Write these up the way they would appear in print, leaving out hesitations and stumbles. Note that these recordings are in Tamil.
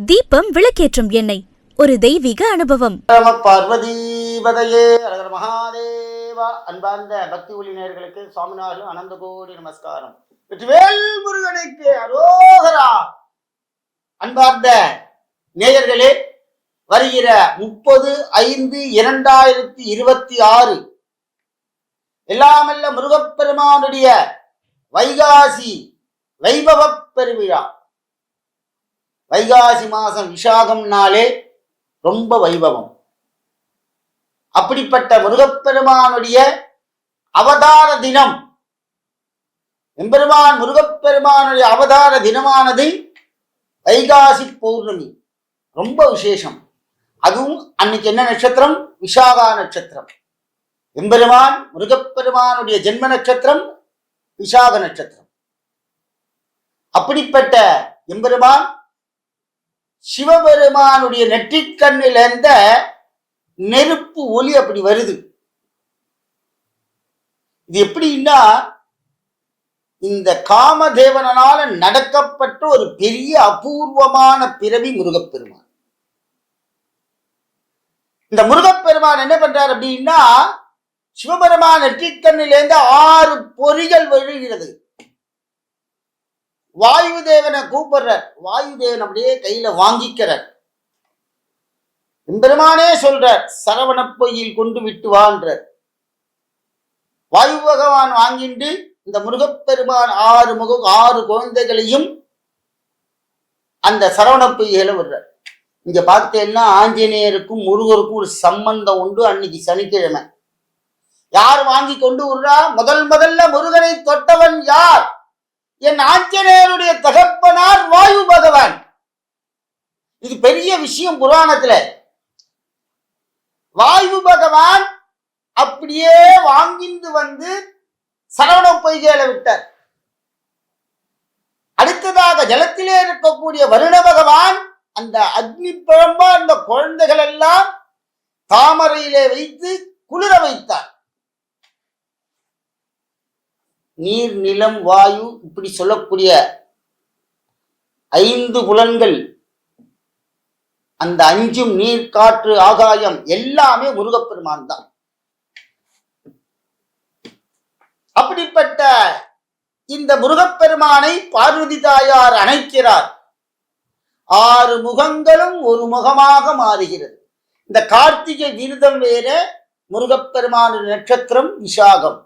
தீபம் விளக்கேற்றும் எண்ணெய் ஒரு தெய்வீக அனுபவம். பார்வதீபதையே அழகர் மகாதேவா. அன்பார்ந்த பக்தி ஒளி நேயர்களுக்கு சுவாமிநாதன் அனந்த கோடி நமஸ்காரம். வெற்றிவேல் முருகனுக்கு அரோகரா. அன்பார்ந்த நேயர்களே, வருகிற 30/5/2026 எல்லாமல்ல முருகப்பெருமானுடைய வைகாசி வைபவ பெருவிழா. வைகாசி மாசம் விஷாகம் நாளே ரொம்ப வைபவம். அப்படிப்பட்ட முருகப்பெருமானுடைய அவதார தினம், எம்பெருமான் முருகப்பெருமானுடைய அவதார தினமானது வைகாசி பௌர்ணமி. ரொம்ப விசேஷம். அதுவும் அன்னைக்கு என்ன நட்சத்திரம்? விஷாகா நட்சத்திரம். எம்பெருமான் முருகப்பெருமானுடைய ஜென்ம நட்சத்திரம் விஷாக நட்சத்திரம். அப்படிப்பட்ட எம்பெருமான் சிவபெருமானுடைய நெற்றிக்கண்ணில் இருந்த நெருப்பு ஒளி அப்படி வருது. இது எப்படின்னா, இந்த காமதேவனால நடக்கப்பட்ட ஒரு பெரிய அபூர்வமான பிறவி முருகப்பெருமான். இந்த முருகப்பெருமான் என்ன பண்றார் அப்படின்னா, சிவபெருமான் நெற்றிக்கண்ணிலிருந்து 6 பொறிகள் விழுகிறது. வாயு தேவனை கூப்பிடுறார். வாயு தேவன் அப்படியே கையில வாங்கிக்கிறார். எம்பெருமானே சொல்றார், சரவண பொய்யில் கொண்டு விட்டு வான்றார். வாயு பகவான் வாங்கிட்டு இந்த முருகப்பெருமான் 6 குழந்தைகளையும் அந்த சரவண பொய்யில விடுறார். இங்க பார்த்தேன்னா ஆஞ்சநேயருக்கும் முருகருக்கும் ஒரு சம்பந்தம் உண்டு. அன்னைக்கு சனிக்கிழமை யார் வாங்கி கொண்டு விடுறா? முதல்ல முருகனை தொட்டவன் யார்? என் ஆஞ்சநேயருடைய தகப்பனார் வாயு பகவான். இது பெரிய விஷயம் புராணத்துல. வாயு பகவான் அப்படியே வாங்கிட்டு வந்து சரவண பொய்கையில விட்டார். அடுத்ததாக ஜலத்திலே இருக்கக்கூடிய வருண பகவான் அந்த அக்னி பிழம்பா அந்த குழந்தைகள் எல்லாம் தாமரையிலே வைத்து குளிர வைத்தார். நீர், நிலம், வாயு இப்படி சொல்லக்கூடிய 5 புலன்கள், அந்த 5 நீர், காற்று, ஆகாயம் எல்லாமே முருகப்பெருமான் தான். அப்படிப்பட்ட இந்த முருகப்பெருமானை பார்வதி தாயார் அணைக்கிறார். 6 முகங்களும் ஒரு முகமாக மாறுகிறது. இந்த கார்த்திகை விரதம் வேற, முருகப்பெருமான நட்சத்திரம் விஷாகம்.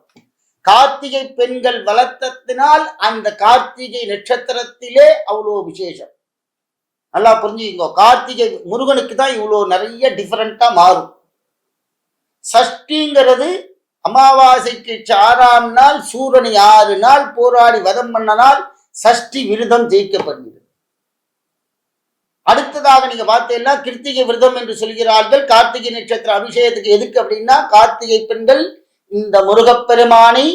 கார்த்திகை பெண்கள் வளர்த்தத்தினால் அந்த கார்த்திகை நட்சத்திரத்திலே அவ்வளோ விசேஷம். நல்லா புரிஞ்சுக்கோ. கார்த்திகை முருகனுக்கு தான் இவ்வளோ நிறைய டிஃபரெண்டா மாறும். சஷ்டிங்கிறது அமாவாசைக்கு 6ஆம் நாள் சூரனை 6 நாள் போராடி வதம் பண்ண நாள் சஷ்டி விரதம் ஜெயிக்கப்படுகிறது. அடுத்ததாக நீங்க பார்த்தீங்கன்னா கிருத்திகை விரதம் என்று சொல்கிறார்கள். கார்த்திகை நட்சத்திர அபிஷேகத்துக்கு எதுக்கு அப்படின்னா, கார்த்திகை பெண்கள் இந்த முருகப்பெருமானை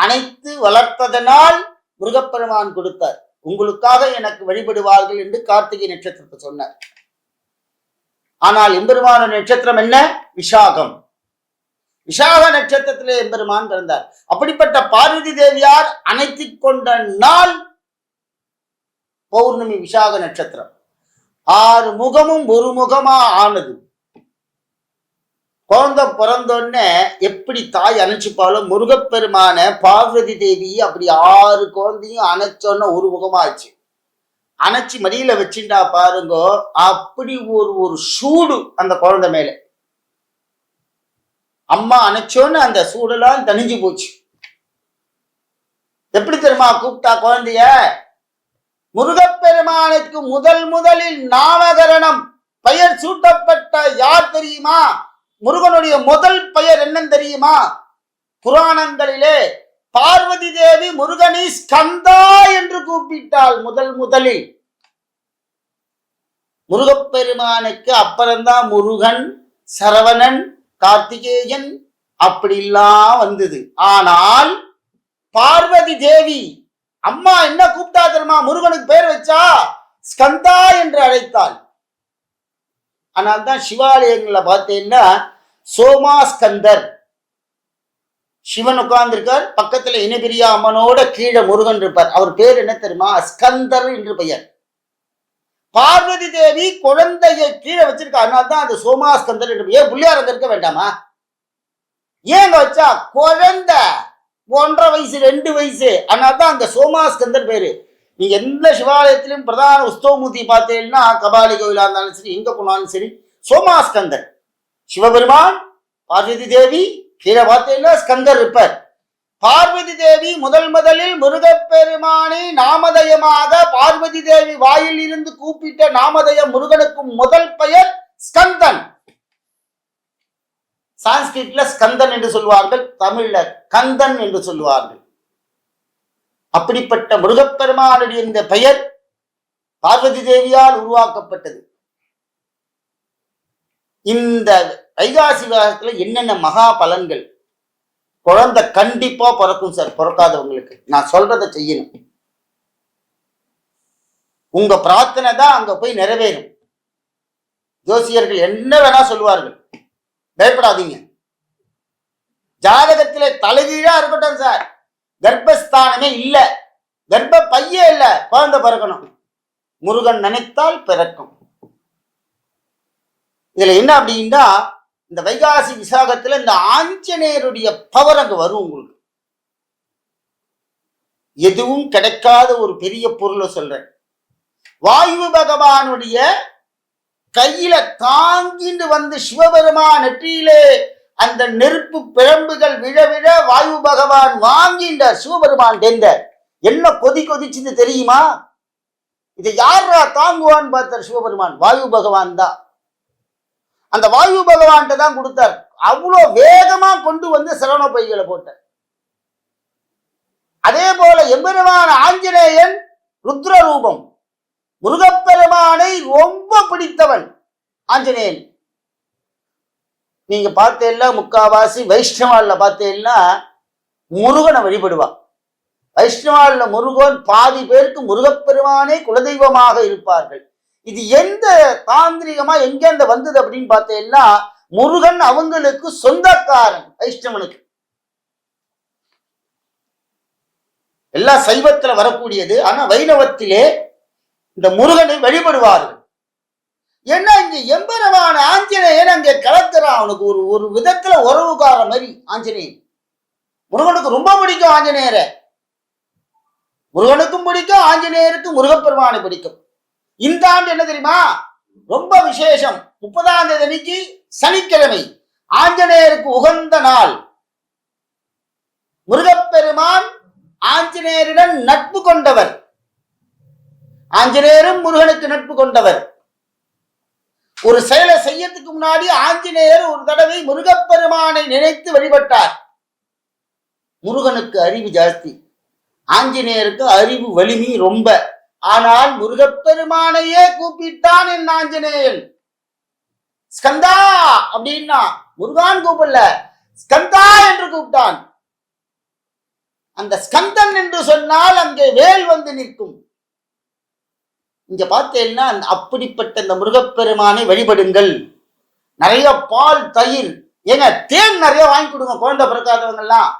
அனைத்து வளர்த்ததனால் முருகப்பெருமான் கொடுத்தார். உங்களுக்காக எனக்கு வழிபடுவார்கள் என்று கார்த்திகை நட்சத்திரத்தை சொன்னார். ஆனால் எம்பெருமான நட்சத்திரம் என்ன? விஷாகம். விஷாக நட்சத்திரத்திலே எம்பெருமான் பிறந்தார். அப்படிப்பட்ட பார்வதி தேவியார் அணைத்து கொண்ட நாள் பௌர்ணமி விஷாக நட்சத்திரம். 6 முகமும் ஒரு முகமா ஆனது. குழந்தை பிறந்தோடனே எப்படி தாய் அணைச்சிப்பாலோ, முருகப்பெருமான பார்வதி தேவி அப்படி 6 குழந்தையும் அணைச்சோன்னு ஒரு முகமாச்சு. அணைச்சி மடியில வச்சுட்டா பாருங்க, அப்படி ஒரு சூடு அந்த குழந்தை மேல. அம்மா அணைச்சோன்னு அந்த சூடெல்லாம் தணிஞ்சு போச்சு. எப்படி தெரியுமா கூப்பிட்டா குழந்தைய? முருகப்பெருமானுக்கு முதலில் நாமகரணம் பெயர் சூட்டப்பட்ட யார் தெரியுமா? முருகனுடைய முதல் பெயர் என்னன்னு தெரியுமா? புராணங்களிலே பார்வதி தேவி முருகனை ஸ்கந்தா என்று கூப்பிட்டாள். முதலில் முருகப்பெருமானுக்கு அப்புறம்தான் முருகன், சரவணன், கார்த்திகேயன் அப்படிலாம் வந்தது. ஆனால் பார்வதி தேவி அம்மா என்ன கூப்பிட்டா தெரியுமா? முருகனுக்கு பேர் வச்சா ஸ்கந்தா என்று அழைத்தாள். ஆனால் தான் சிவாலயங்களை பார்த்தீங்கன்னா சோமாஸ்கந்தர் சிவன் உட்கார்ந்திருக்கார், பக்கத்துல இனபிரியா அம்மனோட கீழே முருகன் இருப்பார். அவர் பேர் என்ன தெரியுமா? ஸ்கந்தர் என்று பெயர். பார்வதி தேவி குழந்தையை கீழே வச்சிருக்கா. அதனால்தான் அது சோமாஸ்கந்தர் என்று. ஏன் புள்ளியார் அங்க இருக்க வேண்டாமா? ஏங்க வச்சா? குழந்தை 1.5 வயசு 2 வயசு, அதனால்தான் அங்க சோமாஸ்கந்தர் பேரு. நீங்க எந்த சிவாலயத்திலும் பிரதான உஸ்தவமூர்த்தி பார்த்தீங்கன்னா, கபாலி கோவிலா இருந்தாலும் சரி, எங்க போனாலும் சரி, சோமாஸ்கந்தர். சிவபெருமான், பார்வதி தேவி, கீழே பார்த்தீங்கன்னா ஸ்கந்தர் இருப்பார். பார்வதி தேவி முதலில் முருகப்பெருமானை நாமதயமாக பார்வதி தேவி வாயில் இருந்து கூப்பிட்ட நாமதயம் முருகனுக்கும் முதல் பெயர் ஸ்கந்தன். சான்ஸ்கிரிட்ல ஸ்கந்தன் என்று சொல்வார்கள், தமிழ்ல கந்தன் என்று சொல்வார்கள். அப்படிப்பட்ட முருகப்பெருமானுடைய இந்த பெயர் பார்வதி தேவியால் உருவாக்கப்பட்டது. இந்த வைகாசி விழாத்துல என்னென்ன மகா பலன்கள். குழந்தை கண்டிப்பா பிறக்கும் சார். பிறக்காதவங்களுக்கு நான் சொல்றதை செய்யணும். உங்க பிரார்த்தனை தான் அங்க போய் நிறைவேறும். ஜோசியர்கள் என்ன வேணா சொல்லுவார்கள், பயப்படாதீங்க. ஜாதகத்திலே தலைகீழா இருக்கட்டும் சார், கர்ப்பஸ்தானமே இல்ல, கர்ப்ப பையே இல்ல, குழந்தை பிறக்கணும். முருகன் நினைத்தால் பிறக்கும். இதுல என்ன அப்படின்னா, இந்த வைகாசி விசாகத்துல இந்த ஆஞ்சநேயருடைய பவர் அங்க வரும். உங்களுக்கு எதுவும் கிடைக்காத ஒரு பெரிய பொருளை சொல்றேன். வாயு பகவானுடைய கையில தாங்கிட்டு வந்து சிவபெருமான் நெற்றியிலே அந்த நெருப்பு பிழம்புகள் விழ விழ வாயு பகவான் வாங்கின்றார். சிவபெருமான் என்ன கொதிச்சுன்னு தெரியுமா? இதை யாரா தாங்குவான்னு பார்த்தார் சிவபெருமான். வாயு பகவான் தான். அந்த வாயு பகவான் தான் கொடுத்தார். அவ்வளோ வேகமா கொண்டு வந்து சரவண பைகளை போட்டார். அதே போல எம்பெருமான ஆஞ்சநேயன் ருத்ர ரூபம். முருகப்பெருமானை ரொம்ப பிடித்தவன் ஆஞ்சநேயன். நீங்க பார்த்தேன்னா முக்காவாசி வைஷ்ணவால பார்த்தேன்னா முருகனை வழிபடுவான். வைஷ்ணவால முருகன் பாதி பேருக்கு முருகப்பெருமானே குலதெய்வமாக இருப்பார்கள். இது எந்த தாந்திரிகமா எங்க வந்தது அப்படின்னு பார்த்தேன்னா, முருகன் அவங்களுக்கு சொந்தக்காரன். வைஷ்ணவனுக்கு எல்லா சைவத்துல வரக்கூடியது. ஆனா வைணவத்திலே இந்த முருகனை வழிபடுவார்கள். ஏன்னா இங்க எம்பெருமான ஆஞ்சநேயன் அங்கே கலக்கிறான். அவனுக்கு ஒரு விதத்துல உறவுகார மாதிரி ஆஞ்சநேயன். முருகனுக்கு ரொம்ப பிடிக்கும் ஆஞ்சநேயரை. முருகனுக்கும் பிடிக்கும், ஆஞ்சநேயருக்கு முருகப்பெருமானை பிடிக்கும். இந்த ஆண்டு என்ன தெரியுமா ரொம்ப விசேஷம்? 30ஆம் தேதி அன்னைக்கு சனிக்கிழமை, ஆஞ்சநேயருக்கு உகந்த நாள். முருகப்பெருமான் ஆஞ்சநேயருடன் நட்பு கொண்டவர். ஆஞ்சநேயரும் முருகனுக்கு நட்பு கொண்டவர். ஒரு செயலை செய்யறதுக்கு முன்னாடி ஆஞ்சநேயர் ஒரு தடவை முருகப்பெருமானை நினைத்து வழிபட்டார். முருகனுக்கு அறிவு ஜாஸ்தி, ஆஞ்சநேயருக்கு அறிவு வலிமை ரொம்ப. ஆனால் முருகப்பெருமானையே கூப்பிட்டான் என் ஆஞ்சநேயன். ஸ்கந்தா அப்படின்னா முருகான் கூப்பிடல, ஸ்கந்தா என்று கூப்பிட்டான். அந்த ஸ்கந்தன் என்று சொன்னால் அங்கே வேல் வந்து நிற்கும். இங்க பார்த்தேன்னா அப்படிப்பட்ட இந்த முருகப்பெருமானை வழிபடுங்கள். நிறைய பால், தயிர், ஏங்க தேன் நிறைய வாங்கி கொடுங்க. குழந்தை பிறக்காதவங்க எல்லாம்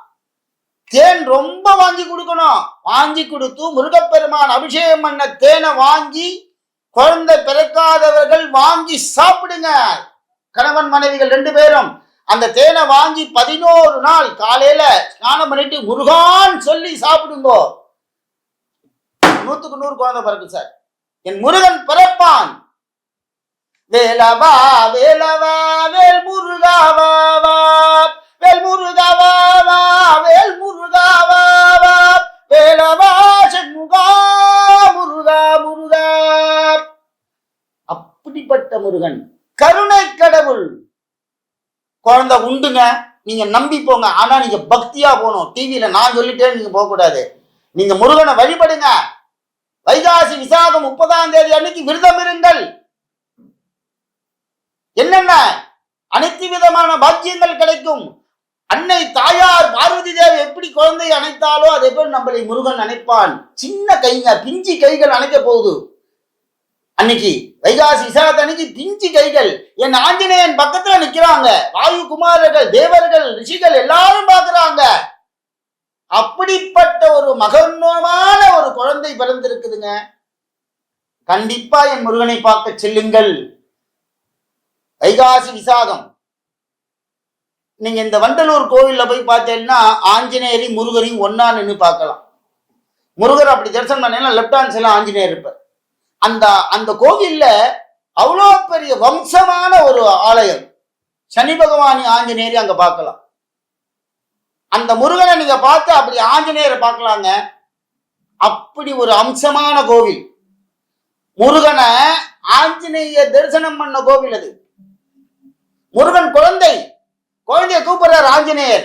தேன் ரொம்ப வாங்கி கொடுக்கணும். வாங்கி கொடுத்து முருகப்பெருமான் அபிஷேகம் பண்ண தேனை வாங்கி குழந்தை பிறக்காதவர்கள் வாங்கி சாப்பிடுங்க. கணவன் மனைவிகள் 2 பேரும் அந்த தேனை வாங்கி 11 நாள் காலையில ஸ்நானம் பண்ணிட்டு முருகான் சொல்லி சாப்பிடுங்க. 100க்கு 100 குழந்தை பிறகு சார். என் முருகன் பிறப்பான். வேலவா வேலவா வேல் முருகாவா வேல் முருகாவா வேல் முருகாவா வேலவா சண்முகா முருகா முருகா. அப்படிப்பட்ட முருகன் கருணை கடவுள். குழந்தை உண்டுங்க, நீங்க நம்பி போங்க. ஆனா நீங்க பக்தியா போகணும். டிவியில நான் சொல்லிட்டேன் நீங்க போக கூடாது. நீங்க முருகனை வழிபடுங்க. வைகாசி விசாகம் 30ஆம் தேதி அன்னைக்கு விரதம் இருங்கள். என்னென்ன அனைத்து விதமான பாக்கியங்கள் கிடைக்கும். அன்னை தாயார் பார்வதி தேவி எப்படி குழந்தை அணைத்தாலோ அதே போல் நம்மளை முருகன் அணைப்பான். சின்ன கைங்க, பிஞ்சி கைகள் அணைக்க போகுது. அன்னைக்கு வைகாசி விசாகத்தை அன்னைக்கு பிஞ்சி கைகள் என் ஆஞ்சநேயன் பக்கத்துல நிக்கிறாங்க. வாயு குமாரர்கள், தேவர்கள், ரிஷிகள் எல்லாரும் பாக்குறாங்க. அப்படிப்பட்ட ஒரு மகனமான ஒரு குழந்தை பிறந்திருக்குதுங்க. கண்டிப்பா என் முருகனை பார்க்க செல்லுங்கள். வைகாசி விசாகம் நீங்க இந்த வண்டலூர் கோவில்ல போய் பார்த்தீங்கன்னா ஆஞ்சநேயரையும் முருகரையும் ஒன்னா நின்று பார்க்கலாம். முருகர் அப்படி தரிசனம் பண்ணீங்கன்னா லெப்ட் ஹேண்ட் சைட்ல ஆஞ்சநேயர் இருப்பார். அந்த அந்த கோவில்ல அவ்வளோ பெரிய வம்சமான ஒரு ஆலயம். சனி பகவானி ஆஞ்சநேயரை அங்க பார்க்கலாம். அந்த முருகனை நீங்க பார்த்து அப்படி ஆஞ்சநேயரை பார்க்கலாங்க. அப்படி ஒரு அம்சமான கோவில். முருகனை ஆஞ்சநேய தரிசனம் பண்ண கோவில் அது. முருகன் குழந்தைய கூப்பிடுறார் ஆஞ்சநேயர்.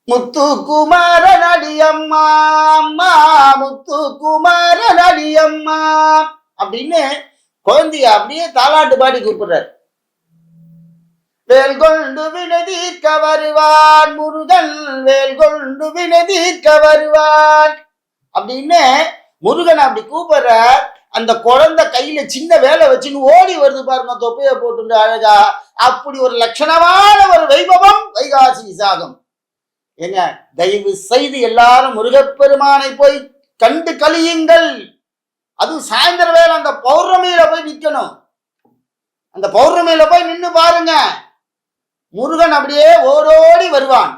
முத்துக்குமார நடியம்மா அம்மா, முத்துக்குமார நடியம்மா அப்படின்னு குழந்தைய அப்படியே தாலாட்டு பாடி கூப்பிடுறார். வேல் கொண்டு வினை தீர்க்க வருவான் முருகன், வேல் கொண்டு வினை தீர்க்க வருவான் அப்படின்னு முருகன் அப்படி கூப்பிடுற. அந்த குழந்தை கையில சின்ன வேலை வச்சுன்னு ஓடி வருது பாருங்க, தொப்பைய போட்டு அழகா. அப்படி ஒரு லட்சணமான ஒரு வைபவம் வைகாசி விசாகம். ஏங்க, தயவு செய்து எல்லாரும் முருகப்பெருமானை போய் கண்டு கழியுங்கள். அதுவும் சாயந்தர வேலை அந்த பௌர்ணமியில போய் நிக்கணும். அந்த பௌர்ணமியில போய் நின்று பாருங்க, முருகன் அப்படியே ஓடோடி வருவான்.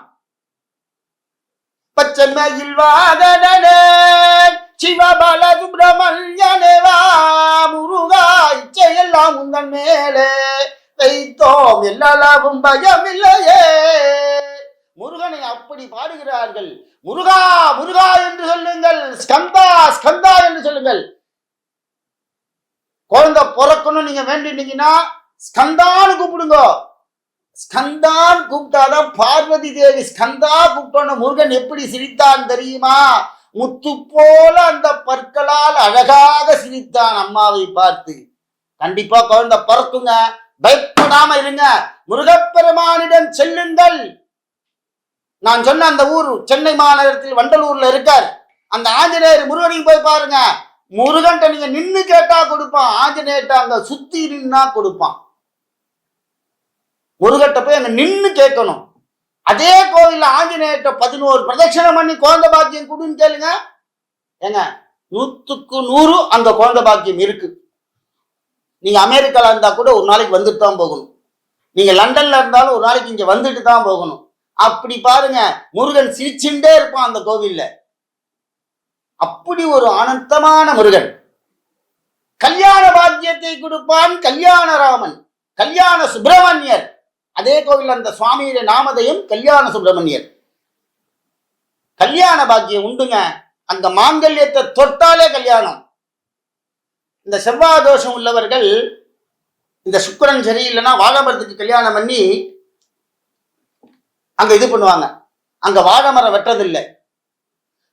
பச்சைமயில் வாகனனே சிவபால சுப்பிரமணியனேவா, முருகா இச்சையெல்லாம் உந்தன் மேலே வைத்தோம், எல்லாவும் பயமில்லையே. முருகனை அப்படி பாடுகிறார்கள். முருகா முருகா என்று சொல்லுங்கள், ஸ்கந்தா ஸ்கந்தா என்று சொல்லுங்கள். குழந்தை பிறக்கணும் நீங்க வேண்டிட்டீங்கன்னா ஸ்கந்தான்னு கூப்பிடுங்க. ஸ்கந்தான் கூப்பிட்டாதான் பார்வதி தேவி ஸ்கந்தா கூப்பிட்டோன்னு முருகன் எப்படி சிரித்தான் தெரியுமா? முத்து போல அந்த பற்களால் அழகாக சிரித்தான் அம்மாவை பார்த்து. கண்டிப்பா குழந்தை பிறக்குங்க, பயப்படாம இருங்க, முருகப்பெருமானிடம் செல்லுங்கள். நான் சொன்ன அந்த ஊர் சென்னை மாநகரத்தில் வண்டலூர்ல இருக்கார். அந்த ஆஞ்சநேயர் முருகனையும் போய் பாருங்க. முருகன்ட்ட நீங்க நின்னு கேட்டா கொடுப்பான், ஆஞ்சநேயர்ட்ட அங்க சுத்தி நின்னா கொடுப்பான். முருகட்ட போய் அங்க நின்னு கேட்கணும். அதே கோவில்ல ஆஞ்சநேயர்ட்ட 11 பிரதட்சணம் பண்ணி குழந்தை பாக்கியம் கொடுன்னு கேளுங்க. ஏங்க, 100க்கு 100 அங்க குழந்தை பாக்கியம் இருக்கு. நீங்க அமெரிக்கால இருந்தா கூட ஒரு நாளைக்கு வந்துட்டு தான் போகணும். நீங்க லண்டன்ல இருந்தாலும் ஒரு நாளைக்கு இங்க வந்துட்டு தான் போகணும். அப்படி பாருங்க, முருகன் சிரிச்சுட்டே இருப்பான் அந்த கோவில்ல. அப்படி ஒரு அனந்தமான முருகன். கல்யாண பாக்கியத்தை கொடுப்பான் கல்யாணராமன், கல்யாண சுப்பிரமணியர். அதே கோவில் அந்த சுவாமியுடைய நாமதையும் கல்யாண சுப்பிரமணியர். கல்யாண பாக்கியம் உண்டுங்க. அந்த மாங்கல்யத்தை தொட்டாலே கல்யாணம். இந்த செவ்வாய் தோஷம் உள்ளவர்கள், இந்த சுக்கிரன் சரியில்லைன்னா வாழைமரத்துக்கு கல்யாணம் பண்ணி அங்க இது பண்ணுவாங்க. அங்க வாழைமரம் வெட்டதில்லை.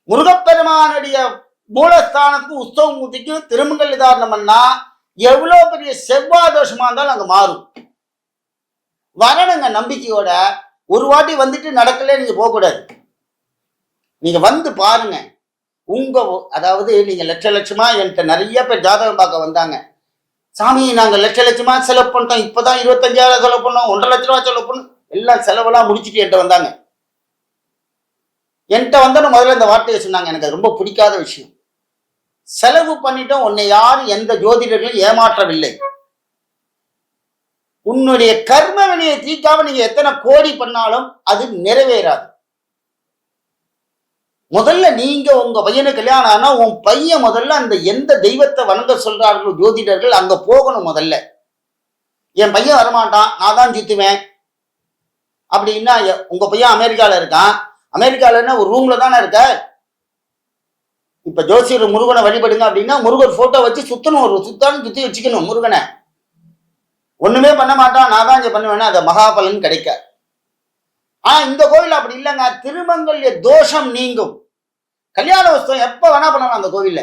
முருகப்பெருமானுடைய மூலஸ்தானத்துக்கு உற்சவ மூர்த்திக்கும் திருமங்கல் நிதாரணம் பண்ணா எவ்வளவு பெரிய செவ்வாய் தோஷமா இருந்தாலும் அங்க மாறும். வரணுங்க நம்பிக்கையோட. ஒரு வாட்டி வந்துட்டு நடக்கல நீங்க போக கூடாது. நீங்க வந்து பாருங்க. அதாவது நீங்க லட்சமா என்கிட்ட நிறைய பேர் ஜாதகம் பார்க்க வந்தாங்க. சாமி நாங்க லட்சமா செலவு பண்ணிட்டோம், இப்பதான் 25,000 செலவு பண்ணோம், 1.5 லட்ச ரூபா செலவு பண்ணோம், எல்லாம் செலவெல்லாம் முடிச்சுட்டு என்கிட்ட வந்தாங்க. என்கிட்ட வந்தோன்னு முதல்ல இந்த வார்த்தையை சொன்னாங்க, எனக்கு ரொம்ப பிடிக்காத விஷயம். செலவு பண்ணிட்டோம், உன்னை யாரும் எந்த ஜோதிடர்களும் ஏமாற்றவில்லை. உன்னுடைய கர்ம வினையை தீர்க்காம நீங்க எத்தனை கோடி பண்ணாலும் அது நிறைவேறாது. முதல்ல நீங்க உங்க பையனை கல்யாணம் ஆனா உன் பையன் முதல்ல அந்த எந்த தெய்வத்தை வணங்க சொல்றார்களோ ஜோதிடர்கள் அங்க போகணும். முதல்ல என் பையன் வரமாட்டான், நான் தான் சுத்துவேன் அப்படின்னா, உங்க பையன் அமெரிக்கால இருக்கான், அமெரிக்கால ஒரு ரூம்ல தானே இருக்க. இப்ப ஜோசியர் முருகனை வழிபடுங்க அப்படின்னா முருகர் போட்டோ வச்சு சுத்தணும், ஒரு சுத்தாலும் சுத்தி வச்சுக்கணும். முருகனை ஒண்ணுமே பண்ண மாட்டான், நான் தான் இங்க பண்ணுவேன்னா அது மகாபலன் கிடைக்க. ஆனா இந்த கோவில் அப்படி இல்லைங்க. திருமங்கல்ய தோஷம் நீங்கும். கல்யாண உற்சவம் எப்ப வேணா பண்ணலாம் அந்த கோவில்ல.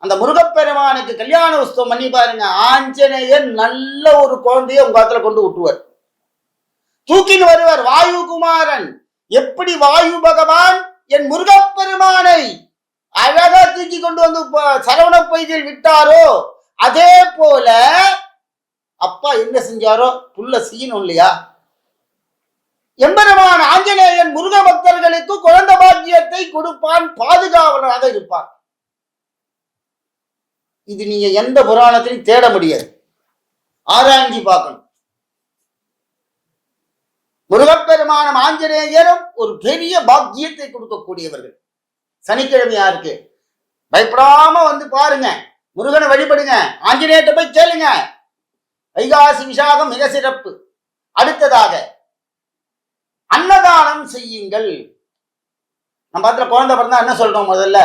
அந்த முருகப்பெருமானுக்கு கல்யாண உற்சவம் பண்ணி பாருங்க. ஆஞ்சநேயர் நல்ல ஒரு குழந்தைய உங்க இடத்துல கொண்டு விட்டுருவார், தூக்கின்னு வருவார். வாயு குமாரன் எப்படி வாயு பகவான் என் முருகப்பெருமானை அழகா தூக்கி கொண்டு வந்து சரவண பொய்கையில் விட்டாரோ, அதே போல அப்பா என்ன செஞ்சாரோ புள்ள செய்யணும் இல்லையா? எம்பெருமான் ஆஞ்சநேயன் முருக பக்தர்களுக்கு குழந்தை பாக்கியத்தை கொடுப்பான், பாதுகாவலராக இருப்பான். இது நீங்க எந்த புராணத்திலையும் தேட முடியாது, ஆராய்ச்சி பார்க்கணும். முருகப்பெருமானும் ஆஞ்சநேயரும் ஒரு பெரிய பாக்கியத்தை கொடுக்கக்கூடியவர்கள். சனிக்கிழமையா இருக்கு, பயப்படாம வந்து பாருங்க, முருகனை வழிபடுங்க, ஆஞ்சநேயத்தை போய் கேளுங்க. வைகாசி விசாகம் மிக சிறப்பு. அடுத்ததாக அன்னதானம் செய்யுங்கள். நம்ம பார்த்துல குழந்தை பிறந்தா என்ன சொல்றோம்? முதல்ல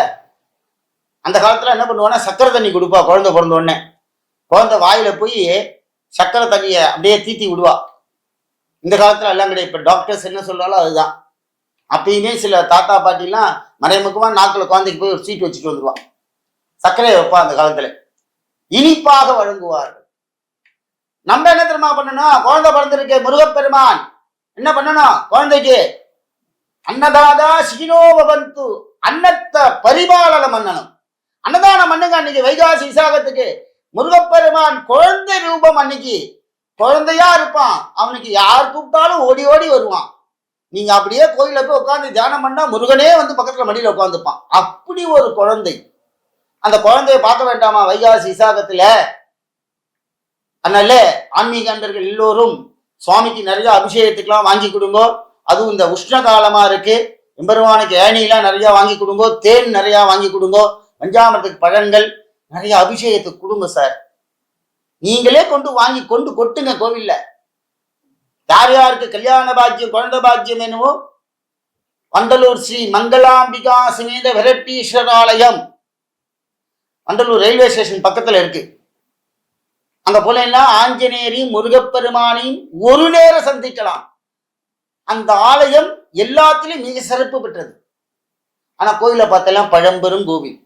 அந்த காலத்துல என்ன பண்ணுவானா, சக்கரை தண்ணி கொடுப்பா. குழந்தை பிறந்த உடனே குழந்தை வாயில போய் சக்கரை தண்ணிய அப்படியே தீத்தி விடுவா. இந்த காலத்துல எல்லாம் கிடையாது. இப்ப டாக்டர்ஸ் என்ன சொல்றாலும் அதுதான். அப்பயுமே சில தாத்தா பாட்டிலாம் மறைமுகமா நாக்குல குழந்தைக்கு போய் ஒரு சீட் வச்சுட்டு வந்துருவான், சர்க்கரையை வைப்பா. அந்த காலத்துல இனிப்பாக வழங்குவார்கள். நம்ம என்ன தெரியுமா பண்ணணும்? குழந்தை பிறந்திருக்கு, முருகப்பெருமான் என்ன பண்ணணும்? குழந்தைக்கு அன்னதாதா சிகினோபந்து, அன்னத்தை பரிபாலனம் பண்ணணும். அன்னதானம் பண்ணுங்க. அன்னைக்கு வைகாசி விசாகத்துக்கு முருகப்பெருமான் குழந்தை ரூபம் அன்னைக்கு குழந்தையா இருப்பான். அவனுக்கு யார் கூப்பிட்டாலும் ஓடி ஓடி வருவான். நீங்க அப்படியே கோயில போய் உட்காந்து தியானம் பண்ணா முருகனே வந்து பக்கத்துல மடியில உட்காந்துப்பான். அப்படி ஒரு குழந்தை. அந்த குழந்தைய பார்க்க வேண்டாமா வைகாசி விசாகத்துல? அதனால ஆன்மீக அன்பர்கள் எல்லோரும் சுவாமிக்கு நிறைய அபிஷேகத்துக்கெல்லாம் வாங்கி கொடுங்கோ. அதுவும் இந்த உஷ்ண காலமா இருக்கு, எம்பெருமானுக்கு ஏணிலாம் நிறைய வாங்கி கொடுங்கோ, தேன் நிறைய வாங்கி கொடுங்கோ, பஞ்சாமிரத்துக்கு பழங்கள் நிறைய அபிஷேகத்துக்கு கொடுங்க சார். நீங்களே வாங்கி கொண்டு கொட்டுங்க கோவில்ல. யார் யாருக்கு கல்யாண பாக்கியம் குழந்தை பாக்கியம் என்னவோ, வண்டலூர் ஸ்ரீ மங்களாம்பிகா சமேத விரட்டீஸ்வராலயம் வண்டலூர் ரயில்வே ஸ்டேஷன் பக்கத்துல இருக்கு. அங்க போலன்னா ஆஞ்சநேயரையும் முருகப்பெருமானையும் ஒரு நேரம் சந்திக்கலாம். அந்த ஆலயம் எல்லாத்திலும் மிக சிறப்பு பெற்றது. ஆனா கோவில பார்த்தெல்லாம் பழம்பெரும் கோவில்,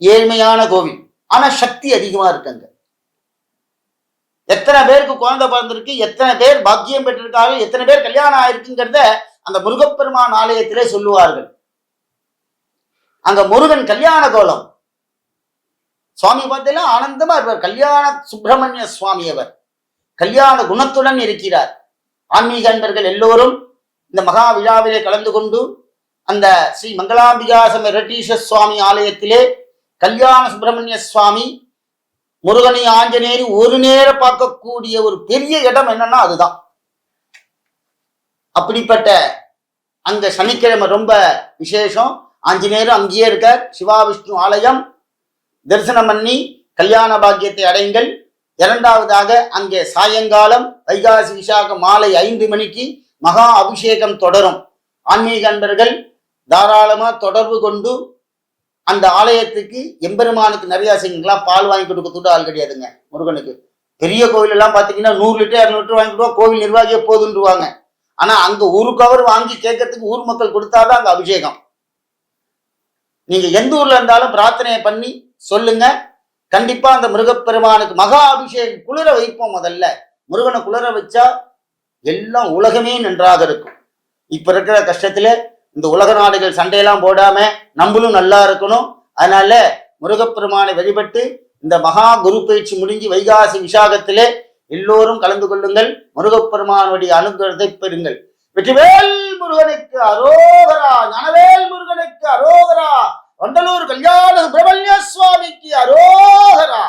ஏழ்மையான கோவில், ஆனா சக்தி அதிகமா இருக்குங்க. எத்தனை பேருக்கு குழந்தை பிறந்திருக்கு, எத்தனை பேர் பாக்கியம் பெற்றிருக்காங்க, எத்தனை பேர் கல்யாணம் ஆயிருக்குங்கிறத அந்த முருகப்பெருமான் ஆலயத்திலே சொல்லுவார்கள். அங்க முருகன் கல்யாண கோலம். சுவாமி பார்த்தீங்கன்னா ஆனந்தமா இருப்பார். கல்யாண சுப்பிரமணிய சுவாமி அவர் கல்யாண குணத்துடன் இருக்கிறார். ஆன்மீக அன்பர்கள் எல்லோரும் இந்த மகா விழாவிலே கலந்து கொண்டு அந்த ஸ்ரீ மங்களாம்பிகாசம இரட்டீஸ்வர சுவாமி ஆலயத்திலே கல்யாண சுப்பிரமணிய சுவாமி முருகனை ஆஞ்சநேயர் ஒரு நேரம் பார்க்கக்கூடிய ஒரு பெரிய இடம் என்னன்னா அதுதான். அப்படிப்பட்ட அங்க சனிக்கிழமை ரொம்ப விசேஷம். ஆஞ்சநேயரும் அங்கேயே இருக்கார். சிவா விஷ்ணு ஆலயம் தரிசனம் பண்ணி கல்யாண பாக்கியத்தை அடையுங்கள். இரண்டாவதாக அங்கே சாயங்காலம் வைகாசி விசாகம் மாலை 5 மணிக்கு மகா அபிஷேகம் தொடரும். ஆன்மீக அன்பர்கள் தாராளமா தொடர்பு கொண்டு அந்த ஆலயத்துக்கு எம்பெருமானுக்கு நிறைய செய்யுங்களாம். பால் வாங்கி கொடுக்கக்கூட ஆள் கிடையாதுங்க முருகனுக்கு. பெரிய கோவில் எல்லாம் பாத்தீங்கன்னா 100 லிட்டர் 200 லிட்டர் வாங்கி கொடுவா, கோவில் நிர்வாகியே போதுன்றுவாங்க. ஆனா அங்க ஒரு கவர் வாங்கி கேட்கறதுக்கு ஊர் மக்கள் கொடுத்தாதான் அங்க அபிஷேகம். நீங்க எந்த ஊர்ல இருந்தாலும் பிரார்த்தனையை பண்ணி சொல்லுங்க. கண்டிப்பா அந்த முருகப்பெருமானுக்கு மகா அபிஷேகம் குளிர வைப்போம். முதல்ல முருகனை குளிர வச்சா எல்லாம் உலகமே நன்றாக இருக்கும். இப்ப இருக்கிற கஷ்டத்துல இந்த உலக நாடுகள் சண்டையெல்லாம் போடாம நம்மளும் நல்லா இருக்கணும். அதனால முருகப்பெருமானை வழிபட்டு இந்த மகா குரு பயிற்சி முடிஞ்சு வைகாசி விசாகத்திலே எல்லோரும் கலந்து கொள்ளுங்கள். முருகப்பெருமானுடைய அனுகிரகத்தை பெறுங்கள். வெற்றிவேல் முருகனுக்கு அரோகரா, ஞானவேல் முருகனுக்கு அரோகரா, வண்டலூர் கல்யாண சுப்பிரமணிய சுவாமிக்கு அரோகரா.